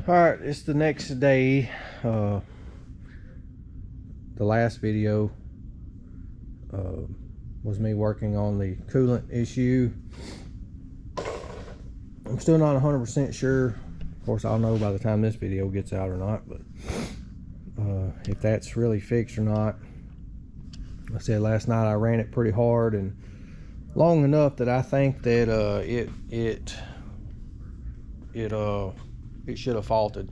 Alright, it's the next day. The last video was me working on the coolant issue. I'm still not 100% sure. Of course, I'll know by the time this video gets out or not, but if that's really fixed or not. Like I said, last night I ran it pretty hard and long enough that I think that it should have faulted.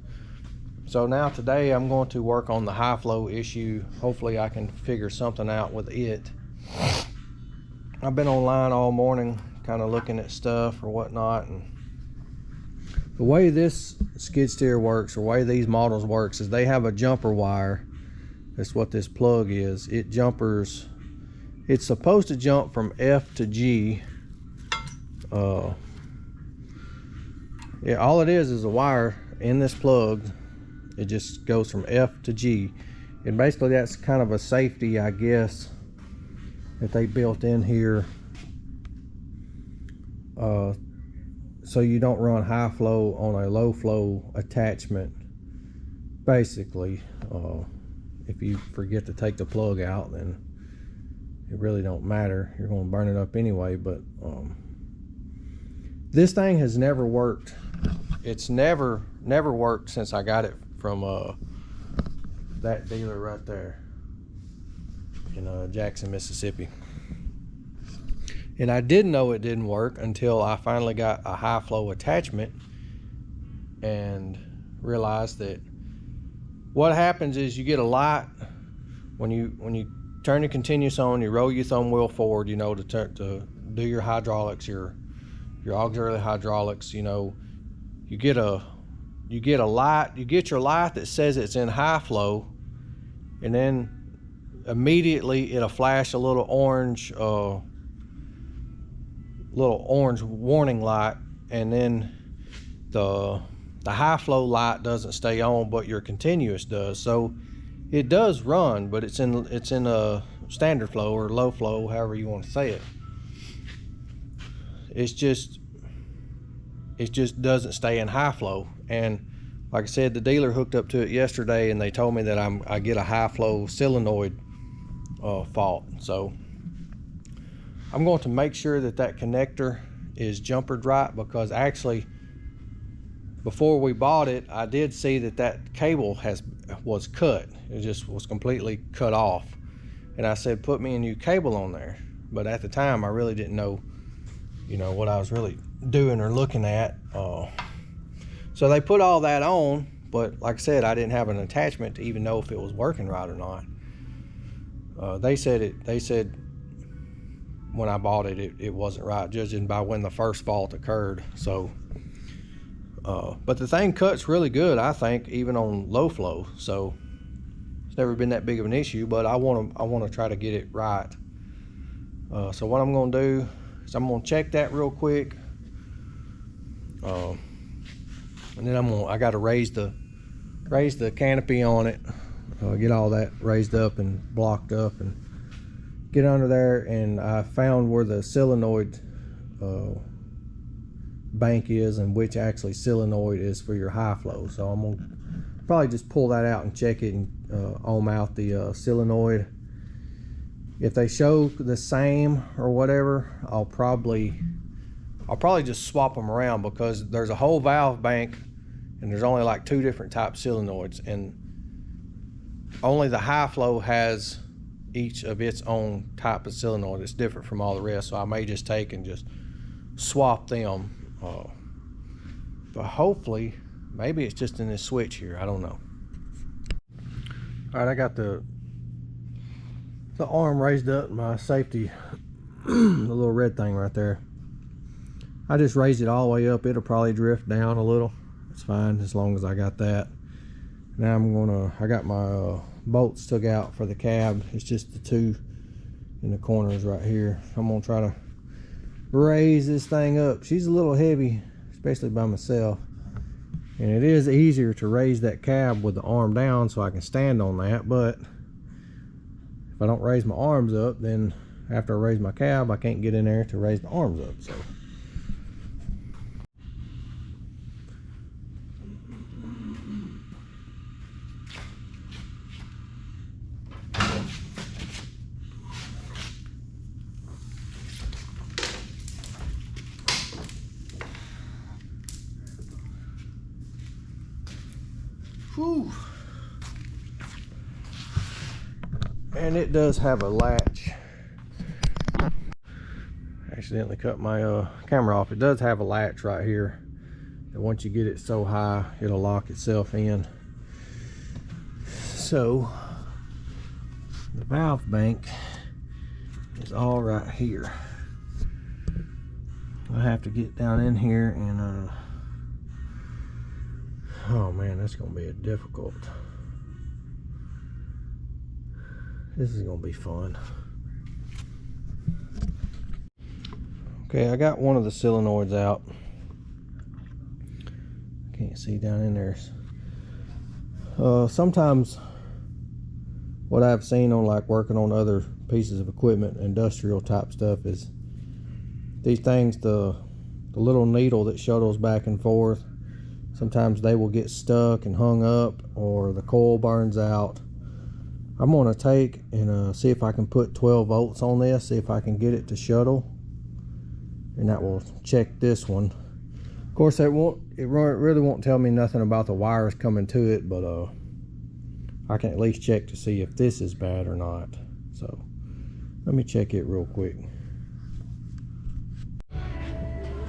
So now today I'm going to work on the high flow issue. Hopefully I can figure something out with it. I've been online all morning kind of looking at stuff or whatnot, and the way this skid steer works, or the way these models works, is they have a jumper wire. That's what this plug is. It jumpers, it's supposed to jump from F to G. Yeah, all it is a wire in this plug. It just goes from F to G, and basically that's kind of a safety, I guess, that they built in here, so you don't run high flow on a low flow attachment. Basically, if you forget to take the plug out, then it really don't matter. You're going to burn it up anyway. But this thing has never worked. It's never worked since I got it from that dealer right there in Jackson, Mississippi. And I didn't know it didn't work until I finally got a high flow attachment and realized that what happens is you get a light when you turn your continuous on, you roll your thumb wheel forward, you know, to do your hydraulics, your auxiliary hydraulics, you know. You get your light that says it's in high flow, and then immediately it'll flash a little orange warning light, and then the high flow light doesn't stay on, but your continuous does. So it does run, but it's in a standard flow or low flow, however you want to say it. It just doesn't stay in high flow. And like I said, the dealer hooked up to it yesterday, and they told me that I get a high flow solenoid fault. So I'm going to make sure that connector is jumpered right, because actually before we bought it, I did see that cable was cut. It just was completely cut off, and I said, put me a new cable on there. But at the time I really didn't know, you know, what I was really doing or looking at. So they put all that on, but like I said, I didn't have an attachment to even know if it was working right or not. They said when I bought it, it wasn't right, judging by when the first fault occurred. So but the thing cuts really good, I think, even on low flow. So it's never been that big of an issue, but I want to try to get it right. So what I'm going to do is I'm going to check that real quick, and then I got to raise the canopy on it, get all that raised up and blocked up, and get under there. And I found where the solenoid bank is, and which actually solenoid is for your high flow. So I'm gonna probably just pull that out and check it and ohm out the solenoid. If they show the same or whatever, I'll probably just swap them around, because there's a whole valve bank and there's only like 2 different types of solenoids, and only the high flow has each of its own type of solenoid. It's different from all the rest, so I may just take and just swap them. But hopefully, maybe it's just in this switch here, I don't know. All right, I got the arm raised up, my safety, the little red thing right there. I just raised it all the way up. It'll probably drift down a little. It's fine as long as I got that. Now I got my bolts took out for the cab. It's just the 2 in the corners right here. I'm gonna try to raise this thing up. She's a little heavy, especially by myself, and it is easier to raise that cab with the arm down so I can stand on that. But if I don't raise my arms up, then after I raise my cab, I can't get in there to raise the arms up. So Whew. And it does have a latch. Accidentally cut my camera off. It does have a latch right here, and once you get it so high, it'll lock itself in. So the valve bank is all right here. I have to get down in here and oh man, that's gonna be difficult. This is gonna be fun. Okay, I got one of the solenoids out. Can't see down in there. Sometimes what I've seen on like working on other pieces of equipment, industrial type stuff, is these things, the little needle that shuttles back and forth, sometimes they will get stuck and hung up, or the coil burns out. I'm going to take and see if I can put 12 volts on this, see if I can get it to shuttle, and that will check this one. Of course, it really won't tell me nothing about the wires coming to it, but I can at least check to see if this is bad or not. So let me check it real quick.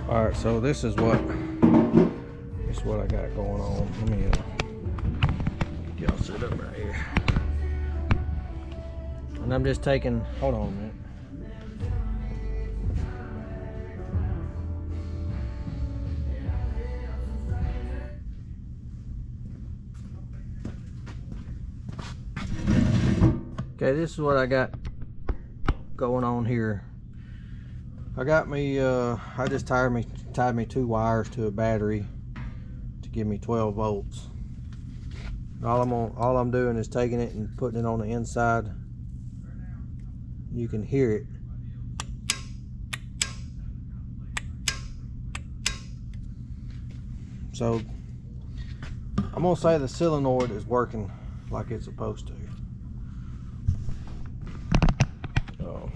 All right, so this is what I got going on. Let me get y'all set up right here. And I'm just taking, hold on a minute. Okay, this is what I got going on here. I got me, I just tied me 2 wires to a battery to give me 12 volts. All I'm doing is taking it and putting it on the inside. You can hear it. So I'm gonna say the solenoid is working like it's supposed to. So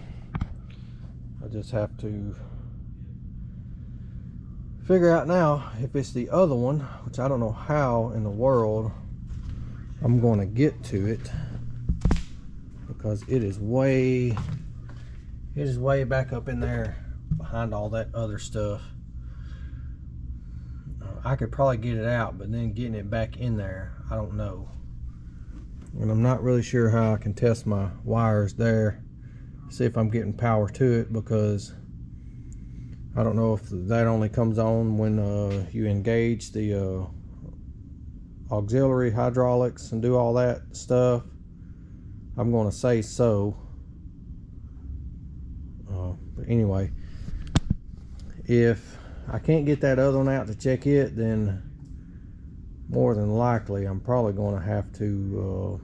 I just have to figure out now if it's the other one, which I don't know how in the world I'm going to get to it, because it is way back up in there behind all that other stuff. I could probably get it out, but then getting it back in there, I don't know. And I'm not really sure how I can test my wires there, see if I'm getting power to it, because I don't know if that only comes on when you engage the auxiliary hydraulics and do all that stuff. I'm going to say so. But anyway, if I can't get that other one out to check it, then more than likely I'm probably going to have to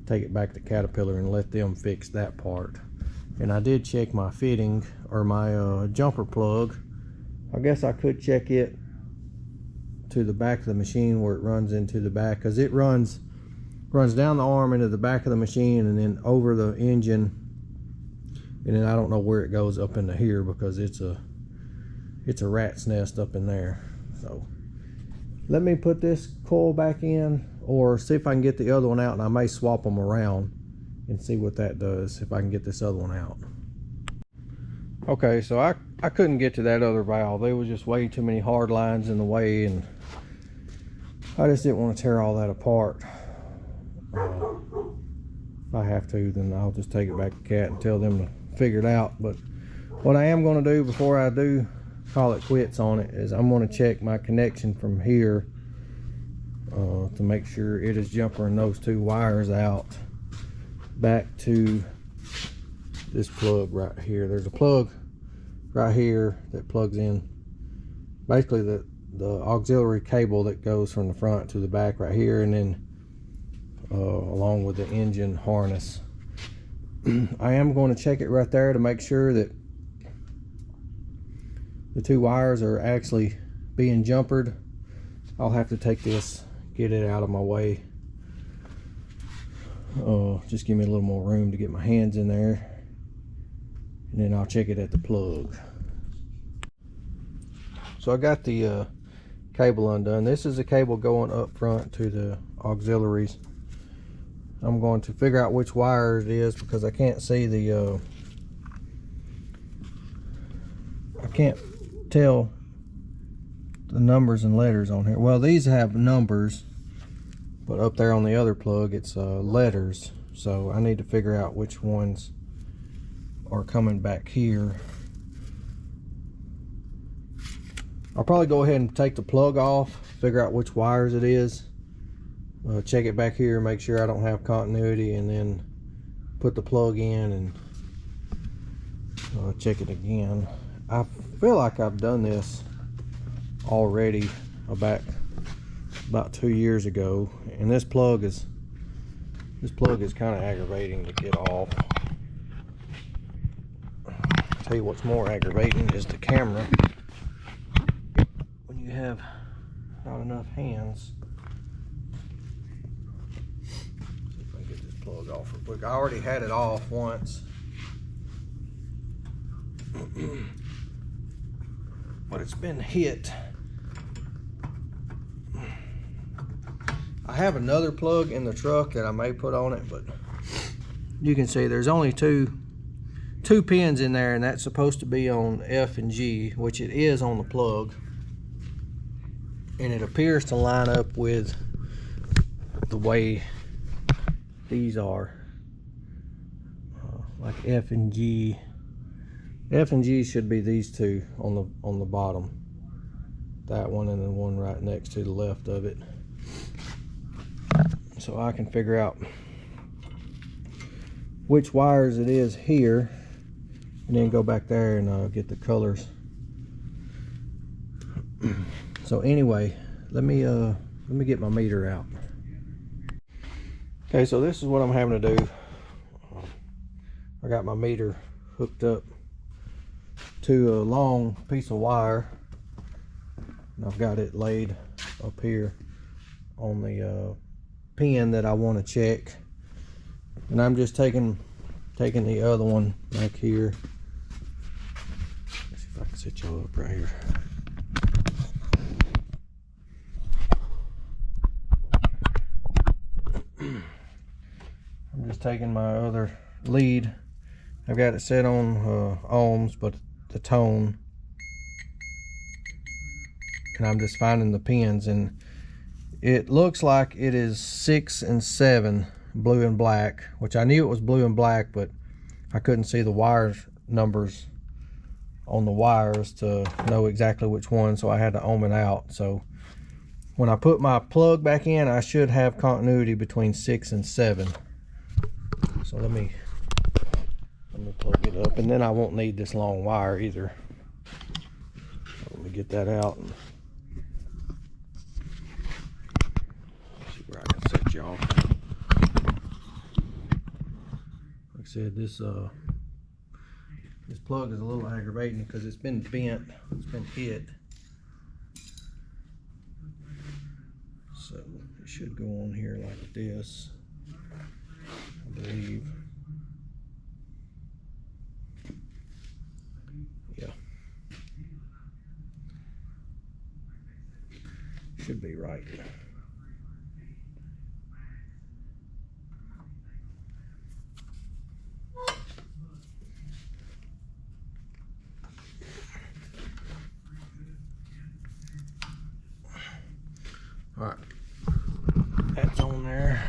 take it back to Caterpillar and let them fix that part. And I did check my fitting, or my jumper plug. I guess I could check it to the back of the machine where it runs into the back, because it runs down the arm into the back of the machine and then over the engine, and then I don't know where it goes up into here, because it's a rat's nest up in there. So let me put this coil back in, or see if I can get the other one out, and I may swap them around and see what that does if I can get this other one out. Okay, so I couldn't get to that other valve. There was just way too many hard lines in the way, and I just didn't want to tear all that apart. If I have to, then I'll just take it back to CAT and tell them to figure it out. But what I am going to do before I do call it quits on it is I'm going to check my connection from here to make sure it is jumpering those 2 wires out back to this plug right here. There's a plug right here that plugs in basically the auxiliary cable that goes from the front to the back right here, and then along with the engine harness. I am going to check it right there to make sure that the 2 wires are actually being jumpered. I'll have to take this, get it out of my way. Just give me a little more room to get my hands in there, and then I'll check it at the plug. So I got the cable undone. This is a cable going up front to the auxiliaries. I'm going to figure out which wire it is because I can't see the I can't tell the numbers and letters on here. Well, these have numbers, but up there on the other plug it's letters, so I need to figure out which ones are coming back here. I'll probably go ahead and take the plug off, figure out which wires it is, check it back here, make sure I don't have continuity, and then put the plug in and check it again. I feel like I've done this already about 2 years ago, and this plug is kind of aggravating to get off. I'll tell you what's more aggravating is the camera. When you have not enough hands. See if I can get this plug off real quick. I already had it off once. But it's been hit. I have another plug in the truck that I may put on it, but you can see there's only two pins in there, and that's supposed to be on F and G, which it is on the plug, and it appears to line up with the way these are, like F and G. F and G should be these two on the bottom, that one and the one right next to the left of it, so I can figure out which wires it is here, and then go back there and get the colors. So anyway, let me get my meter out. Okay, so this is what I'm having to do. I got my meter hooked up to a long piece of wire, and I've got it laid up here on the pin that I want to check, and I'm just taking the other one back here. Let's see if I can set y'all up right here. I'm just taking my other lead. I've got it set on ohms, but the tone, and I'm just finding the pins, and it looks like it is 6 and 7 blue and black, which I knew it was blue and black, but I couldn't see the wire numbers on the wires to know exactly which one, so I had to ohm it out. So when I put my plug back in, I should have continuity between 6 and 7. So let me plug it up, and then I won't need this long wire either. Let me get that out and see where I can set y'all. Like I said, this plug is a little aggravating because it's been bent, it's been hit. So it should go on here like this, I believe. Yeah, should be right. All right, that's on there.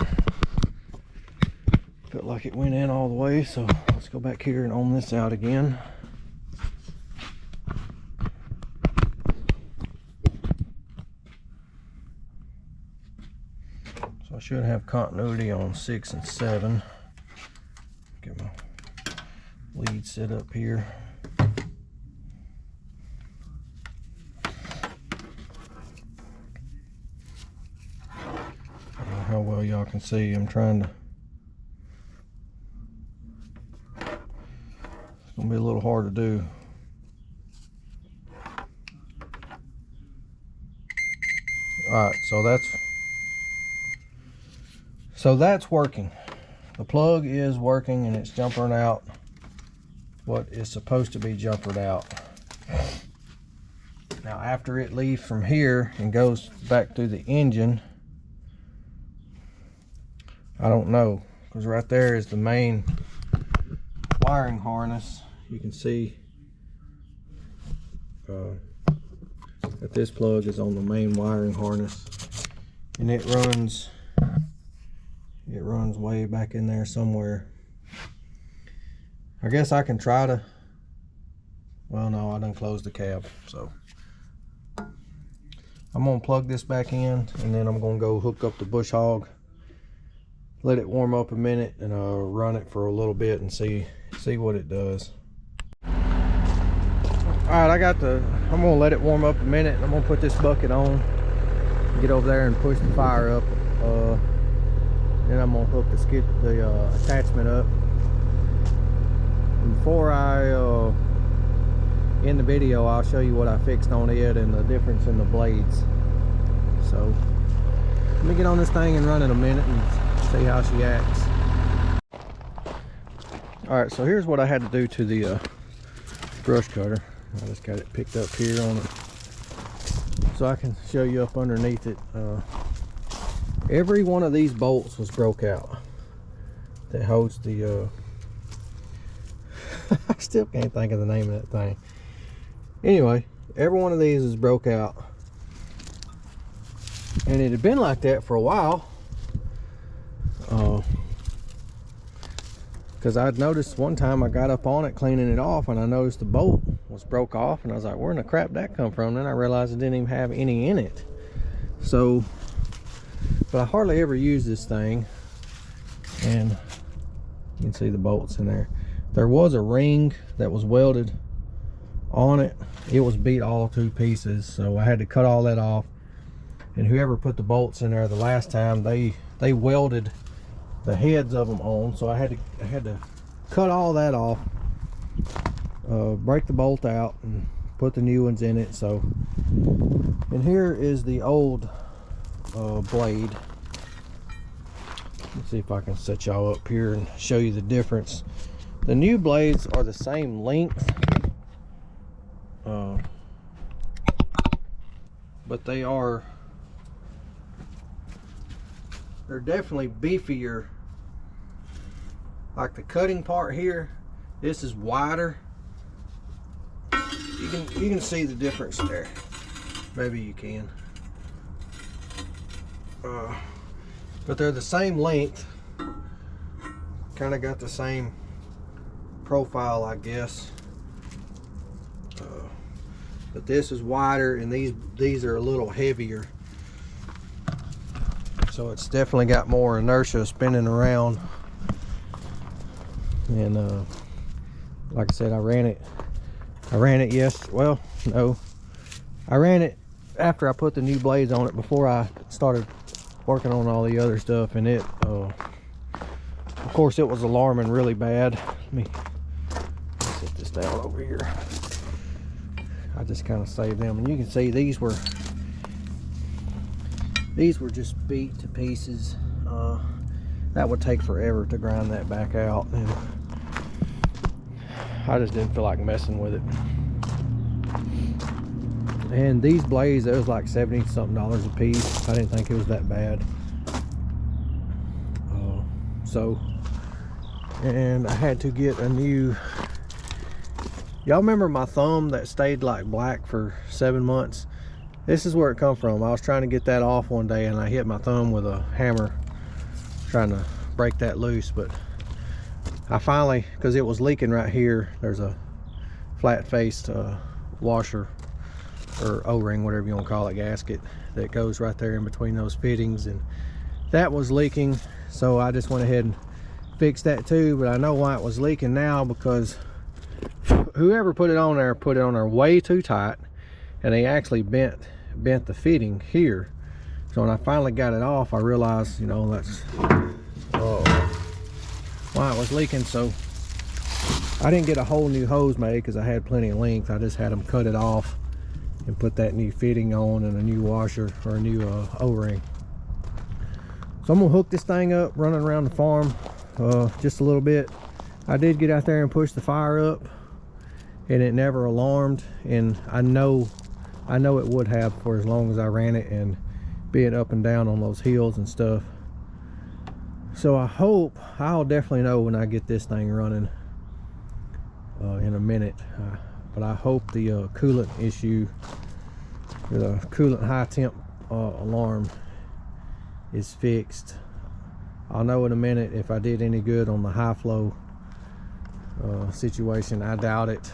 Felt like it went in all the way, so let's go back here and ohm this out again. So I should have continuity on 6 and 7. Get my lead set up here. How well y'all can see, I'm trying to, it's gonna be a little hard to do. Alright, so that's working. The plug is working, and it's jumping out what is supposed to be jumpered out. Now after it leaves from here and goes back through the engine, I don't know, because right there is the main wiring harness. You can see that this plug is on the main wiring harness, and it runs way back in there somewhere. I guess I can try to, well, no, I done closed the cab, so I'm gonna plug this back in, and then I'm gonna go hook up the bush hog, let it warm up a minute, and run it for a little bit and see what it does. All right, I'm gonna let it warm up a minute, and I'm gonna put this bucket on, get over there and push the fire up. Then I'm gonna hook the attachment up. And before I end the video, I'll show you what I fixed on it and the difference in the blades. So let me get on this thing and run in a minute and see how she acts. All right, so here's what I had to do to the brush cutter. I just got it picked up here on it so I can show you up underneath it. Every one of these bolts was broke out that holds the I still can't think of the name of that thing. Anyway, every one of these is broke out, and it had been like that for a while, because I'd noticed one time I got up on it cleaning it off, and I noticed the bolt was broke off, and I was like, where in the crap did that come from? Then I realized it didn't even have any in it. So, but I hardly ever use this thing, and you can see the bolts in there. There was a ring that was welded on it. It was beat all to pieces, so I had to cut all that off. And whoever put the bolts in there the last time, they welded the heads of them on, so I had to cut all that off, break the bolt out, and put the new ones in it. So, and here is the old blade. Let's see if I can set y'all up here and show you the difference. The new blades are the same length, but they're definitely beefier. Like the cutting part here, this is wider. You can see the difference there. Maybe you can. But they're the same length. Kind of got the same profile, I guess. But this is wider, and these are a little heavier. So it's definitely got more inertia spinning around. And like I said, I ran it well, no, I ran it after I put the new blades on it, before I started working on all the other stuff, and it of course it was alarming really bad. Let me set this down over here. I just kind of saved them, and you can see these were just beat to pieces. That would take forever to grind that back out, and I just didn't feel like messing with it. And these blades, it was like $70 something a piece. I didn't think it was that bad. And I had to get a new, y'all remember my thumb that stayed like black for 7 months? This is where it come from. I was trying to get that off one day, and I hit my thumb with a hammer trying to break that loose. But I finally, because it was leaking right here, there's a flat faced washer or O-ring, whatever you want to call it, gasket that goes right there in between those fittings, and that was leaking. So I just went ahead and fixed that too. But I know why it was leaking now, because whoever put it on there way too tight, and they actually bent the fitting here. So when I finally got it off, I realized, you know, that's why it was leaking. So I didn't get a whole new hose made because I had plenty of length. I just had them cut it off and put that new fitting on, and a new washer or a new O-ring. So I'm gonna hook this thing up, running around the farm just a little bit. I did get out there and push the fire up, and it never alarmed. And I know I know it would have for as long as I ran it and being up and down on those hills and stuff. So I hope, I'll definitely know when I get this thing running in a minute, but I hope the coolant issue, the coolant high temp alarm is fixed. I'll know in a minute if I did any good on the high flow situation. I doubt it.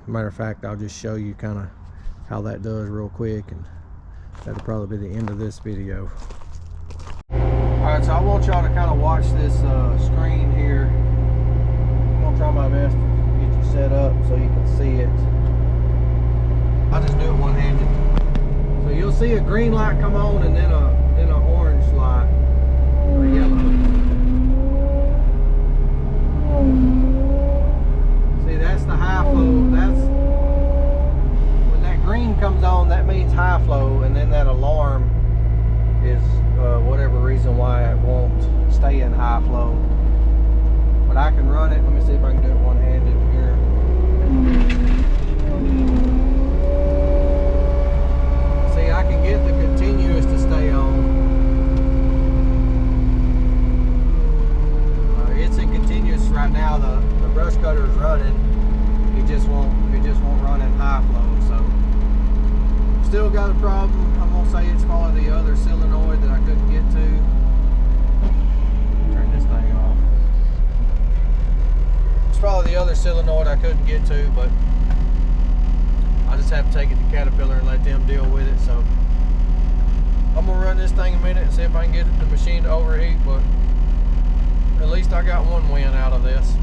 Matter of fact, I'll just show you kind of how that does real quick, and that'll probably be the end of this video. Alright, so I want y'all to kind of watch this screen here. I'm gonna try my best to get you set up so you can see it. I'll just do it one-handed. So you'll see a green light come on and then an orange light or yellow. See, that's the high flow. That's when that green comes on, that means high flow, and then that alarm is whatever reason why it won't stay in high flow. But I can run it. Let me see if I can do it one-handed here. See, I can get the continuous to stay on. It's in continuous right now. The brush cutter is running. It just won't run in high flow. So still got a problem. I'm gonna say it's probably the other solenoid that I couldn't get to. Turn this thing off. It's probably the other solenoid I couldn't get to, but I just have to take it to Caterpillar and let them deal with it. So I'm gonna run this thing a minute and see if I can get the machine to overheat, but at least I got one win out of this.